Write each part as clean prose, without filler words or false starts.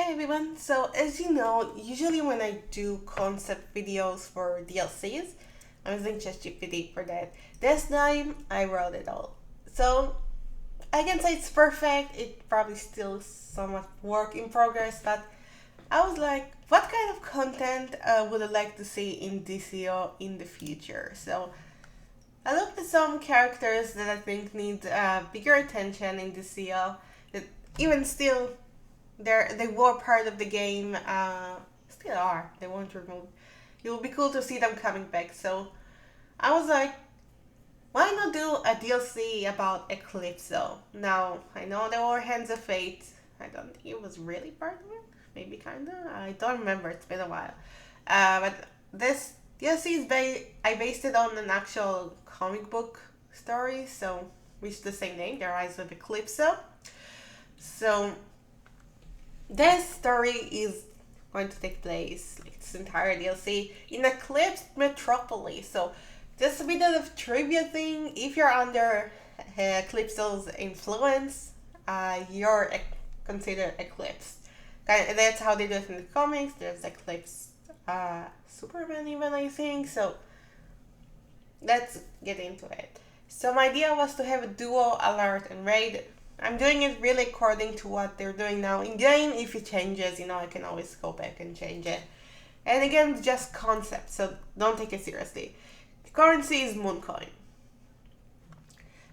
Hey everyone, so as you know, usually when I do concept videos for DLCs, I'm using ChatGPT for that. This time, I wrote it all. So, I can say it's perfect, it probably still somewhat work in progress, but I was like, what kind of content would I like to see in DCUO in the future? So, I looked at some characters that I think need bigger attention in DCUO, that even still they were part of the game, still are. They weren't removed. It would be cool to see them coming back. So I was like, why not do a DLC about Eclipso? Now I know there were Hands of Fate. I don't think it was really part of it. Maybe kinda. I don't remember. It's been a while. But this DLC is I based it on an actual comic book story. So which the same name, The Rise of Eclipso. So this story is going to take place, like this entire DLC, in Eclipse Metropolis. So, just a bit of trivia thing: if you're under Eclipse's influence, you're considered Eclipse. That's how they do it in the comics. There's Eclipse Superman, even I think. So, let's get into it. So, my idea was to have a duo, alert, and raid. I'm doing it really according to what they're doing now in game. If it changes, I can always go back and change it. And again, just concept, so don't take it seriously. The currency is Mooncoin.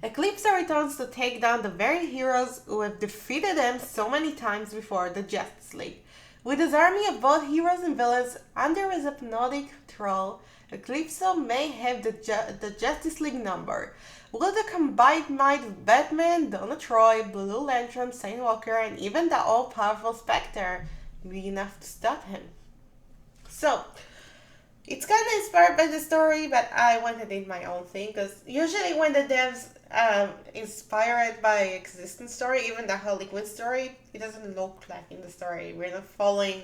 Eclipse returns to take down the very heroes who have defeated them so many times before, the Justice League. With his army of both heroes and villains under his hypnotic control, Eclipso may have the Justice League number. Will the combined might of Batman, Donna Troy, Blue Lantern, Saint Walker, and even the all-powerful Spectre be enough to stop him? So, it's kind of inspired by the story, but I wanted it my own thing, because usually when the devs inspired by existing story, even the Harley Quinn story, it doesn't look like in the story. We're not following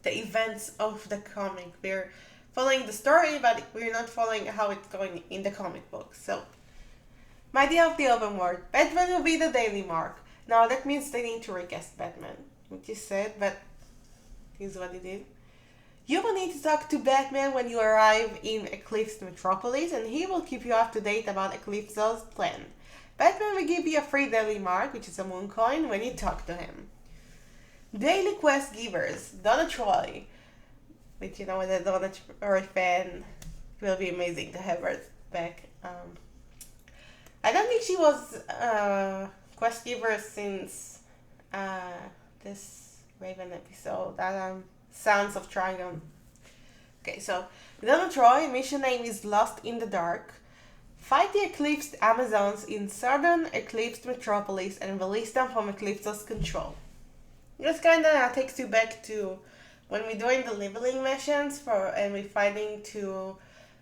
the events of the comic. We're following the story, but we're not following how it's going in the comic book. So, my idea of the open world. Batman will be the daily mark. Now, that means they need to recast Batman, which is sad, but here's what it is. You will need to talk to Batman when you arrive in Eclipse Metropolis, and he will keep you up to date about Eclipse's plan. Batman will give you a free daily mark, which is a moon coin, when you talk to him. Daily quest givers. Donna Troy. Which, with a Donna Troy fan, will be amazing to have her back. I don't think she was quest giver since this Raven episode, Sounds of Trigon. Okay, so Donna Troy, mission name is Lost in the Dark. Fight the Eclipsed Amazons in southern Eclipsed Metropolis and release them from Eclipse's control. This kinda takes you back to when we're doing the leveling missions and we're fighting to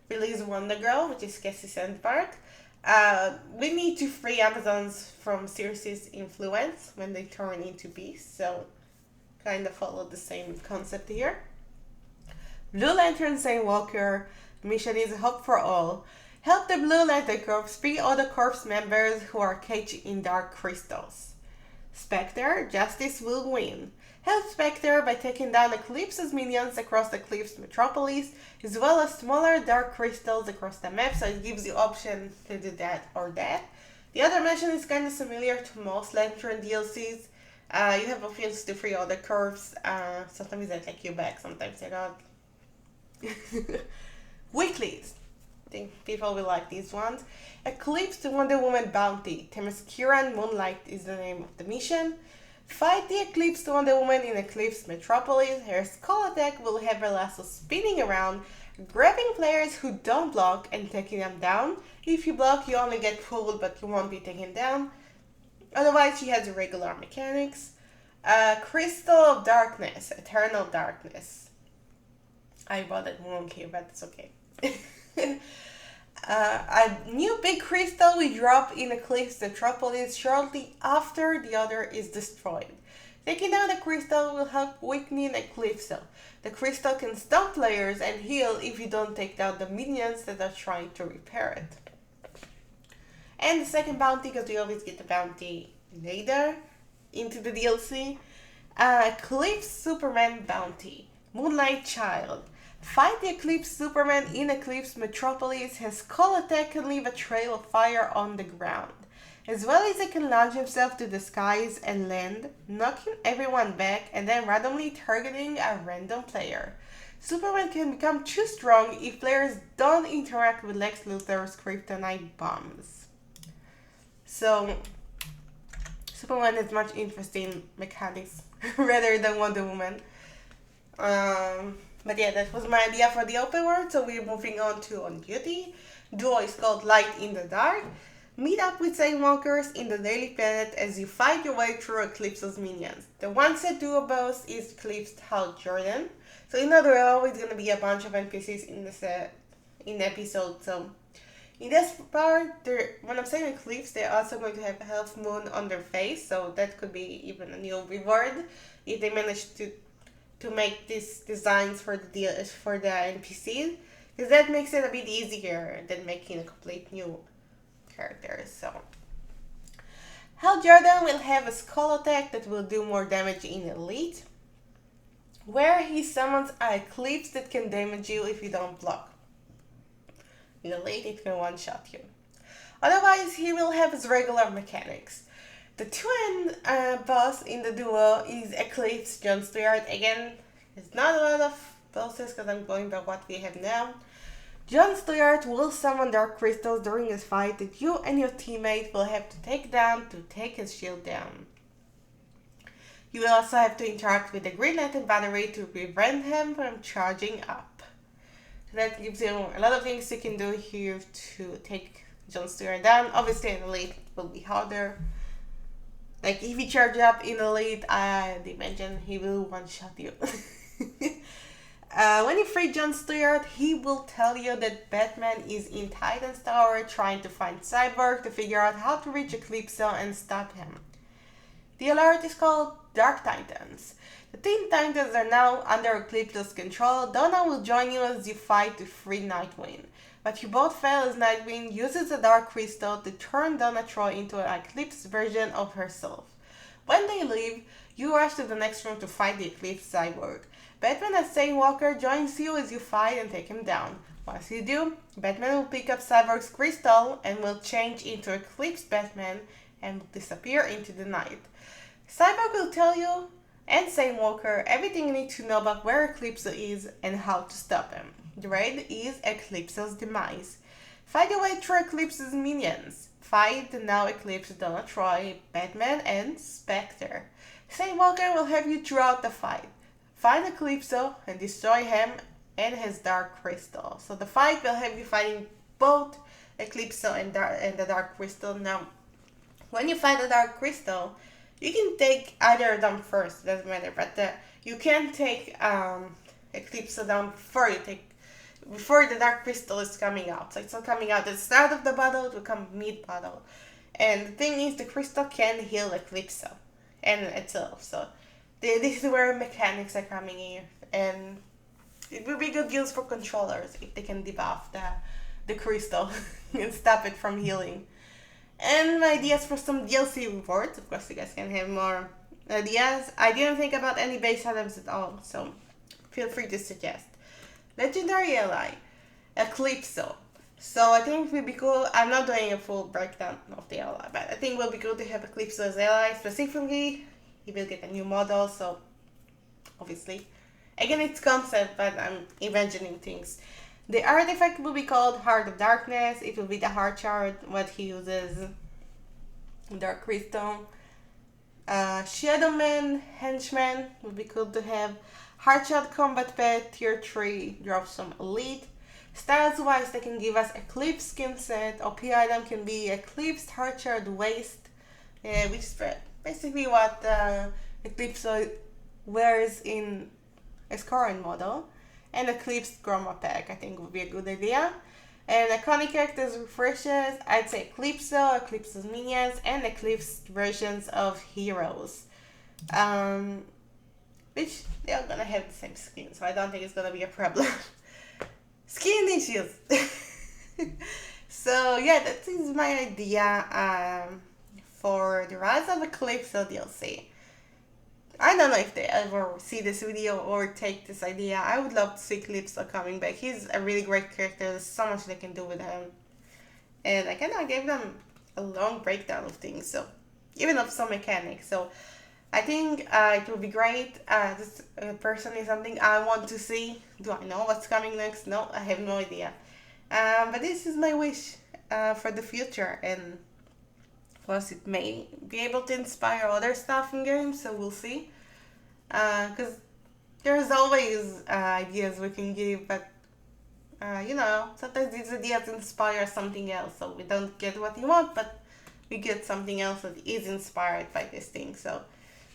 release Wonder Girl, which is Cassie Sandpark. We need to free Amazons from Circe's influence when they turn into beasts, so kind of follow the same concept here. Blue Lantern Saint Walker, the mission is Hope for All. Help the Blue Lantern Corps free all the Corps members who are caged in dark crystals. Spectre, Justice will win. Help Spectre by taking down Eclipse's minions across the Eclipse Metropolis, as well as smaller dark crystals across the map, so it gives you option to do that or that. The other mission is kind of similar to most Lantern DLCs. You have options to free all the curves. Sometimes they take you back, sometimes they don't. Weeklies. I think people will like these ones. Eclipse the Wonder Woman Bounty. Themysciran Moonlight is the name of the mission. Fight the Eclipse Wonder Woman in Eclipse Metropolis. Her skull attack will have her lasso spinning around, grabbing players who don't block and taking them down. If you block, you only get pulled, but you won't be taken down. Otherwise, she has regular mechanics. Crystal of Darkness, Eternal Darkness. I bought it wrong here, but it's okay. A new big crystal will drop in Eclipse Metropolis shortly after the other is destroyed. Taking down the crystal will help weaken Eclipso. The crystal can stun players and heal if you don't take down the minions that are trying to repair it. And the second bounty, because we always get the bounty later into the DLC, Eclipse Superman Bounty. Moonlight Child. Fight the Eclipse Superman in Eclipse Metropolis. His call attack can leave a trail of fire on the ground. As well as he can launch himself to the skies and land, knocking everyone back and then randomly targeting a random player. Superman can become too strong if players don't interact with Lex Luthor's kryptonite bombs. So, Superman has much interesting mechanics rather than Wonder Woman. But yeah, that was my idea for the open world, so we're moving on to On Duty. Duo is called Light in the Dark. Meet up with Walkers in the Daily Planet as you fight your way through Eclipse's minions. The one set duo boss is Eclipsed Hal Jordan. So there are always going to be a bunch of NPCs in the episode. So in this part, when I'm saying Eclipse, they're also going to have a half moon on their face. So that could be even a new reward if they manage to make these designs for the NPCs. Because that makes it a bit easier than making a complete new characters. So Hal Jordan will have a skull attack that will do more damage in Elite, where he summons an Eclipse that can damage you if you don't block. In Elite, it can one-shot you. Otherwise, he will have his regular mechanics. The twin boss in the duo is Eclipse John Stewart. Again, it's not a lot of bosses because I'm going by what we have now. John Stewart will summon dark crystals during his fight that you and your teammate will have to take down to take his shield down. You will also have to interact with the Green Lantern battery to prevent him from charging up. So that gives you a lot of things you can do here to take John Stewart down. Obviously in Elite it will be harder. Like if you charge up in Elite, I imagine he will one-shot you. When you free John Stewart, he will tell you that Batman is in Titan's Tower trying to find Cyborg to figure out how to reach Eclipso and stop him. The alert is called Dark Titans. The Teen Titans are now under Eclipso's control. Donna will join you as you fight to free Nightwing. But you both fail as Nightwing uses a Dark Crystal to turn Donna Troy into an Eclipse version of herself. When they leave, you rush to the next room to fight the Eclipse Cyborg. Batman as Walker joins you as you fight and take him down. Once you do, Batman will pick up Cyborg's crystal and will change into Eclipse Batman and will disappear into the night. Cyborg will tell you and Walker everything you need to know about where Eclipso is and how to stop him. The raid is Eclipso's demise. Fight your way through Eclipse's minions. Fight the now Eclipse Donna Troy, Batman, and Spectre. Walker will have you throughout the fight. Find Eclipso and destroy him and his Dark Crystal. So the fight will have you fighting both Eclipso and the Dark Crystal. Now, when you fight the Dark Crystal, you can take either of them first, doesn't matter, but you can take Eclipso down before the Dark Crystal is coming out. So it's not coming out at the start of the battle, it will come mid-battle. And the thing is, the crystal can heal Eclipso and itself. So this is where mechanics are coming in, and it will be good deals for controllers if they can debuff the crystal and stop it from healing. And my ideas for some DLC rewards, of course you guys can have more ideas. I didn't think about any base items at all, so feel free to suggest. Legendary Ally, Eclipso. So I think it would be cool. I'm not doing a full breakdown of the ally, but I think it will be good to have Eclipso as ally. Specifically, he will get a new model, so obviously. Again, it's concept, but I'm imagining things. The artifact will be called Heart of Darkness. It will be the heart shard, what he uses. Dark Crystal. Shadowman, Henchman would be cool to have. Heartshot Combat Pet, Tier 3, drops some Elite. Styles wise, they can give us Eclipse Skin Set. OP item can be Eclipsed Heartshard Waist, which is basically what Eclipse wears in his current model. And Eclipsed Chroma Pack, I think would be a good idea. And iconic characters refreshes, I'd say Eclipso, Eclipso's minions, and Eclipsed versions of heroes. Which they're gonna have the same skin, so I don't think it's gonna be a problem. Skin issues! So yeah, that is my idea for the Rise of Eclipso DLC. I don't know if they ever see this video or take this idea. I would love to see Eclipso coming back. He's a really great character. There's so much they can do with him. And I kind of gave them a long breakdown of things, so even of some mechanics. So I think it will be great. This personally something I want to see. Do I know what's coming next? No, I have no idea. But this is my wish for the future, and plus it may be able to inspire other stuff in games, so we'll see. Because there's always ideas we can give, but you know, sometimes these ideas inspire something else, so we don't get what we want, but we get something else that is inspired by this thing. So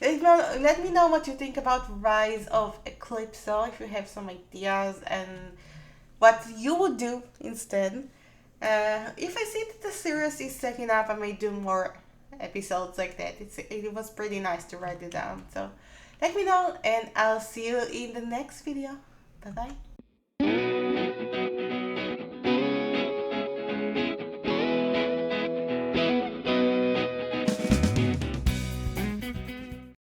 let me know what you think about Rise of Eclipso, if you have some ideas and what you would do instead. If I see that the series is setting up, I may do more episodes like that. It was pretty nice to write it down. So let me know, and I'll see you in the next video. Bye bye.